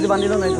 আজি বান্ধি লওঁ নাই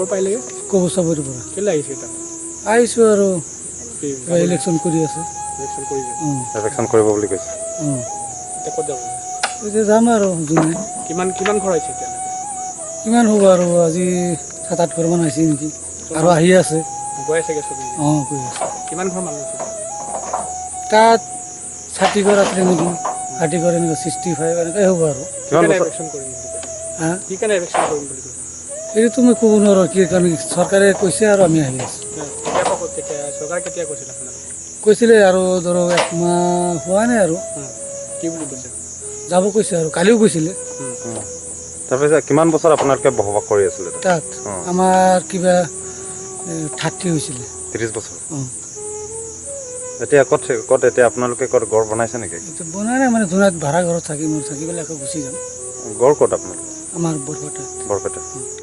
ক'ৰ পাইলেগে কবচাবৰীৰ পৰা কেলে আহিছে এটা আহিছোঁ আৰু ইলেকশ্যন কৰি আছে ইলেকশ্যন কৰিছে ইলেকশ্যন কৰিব বুলি কৈছে এতিয়া ক'ত যাব এতিয়া যাম আৰু যোনে কিমান ঘৰ আহিছে এতিয়া কিমান হ'ব আৰু আজি 7-8 ঘৰমান আহিছে নেকি আৰু আহি আছে গৈ আছে গেছ গৈ আছে কিমান ঘৰ মানুহ আছে তাত 60 ঘৰ আছে নেকি 60 ঘৰ এনেকুৱা 65 এনেকৈ হ'ব আৰু ইলেকশ্যন কৰিম হা কি কাৰণে ইলেকশ্যন কৰিম বুলি কৈছে এইটো তুমি ক'ব নোৱাৰো কি কাৰণে চৰকাৰে কৈছে আৰু আমি আহি আছোঁ চৰকাৰে কেতিয়া কৈছিল আপোনালোকে কৈছিলে আৰু ধৰক 1 মাহ হোৱা নাই আৰু কি বুলি কৈছে যাব কৈছে আৰু কালিও কৈছিলে তাৰপিছত কিমান বছৰ আপোনালোকে বসবাস কৰি আছিলে তাত আমাৰ কিবা 30 হৈছিলে 30 বছৰ এতিয়া ক'ত এতিয়া আপোনালোকে ক'ত ঘৰ বনাইছে নেকি বনাই নাই মানে ধুনীয়াত ভাড়া ঘৰত থাকি পেলাই আকৌ গুচি যাম ঘৰ ক'ত আপোনালোক আমাৰ বৰপেটা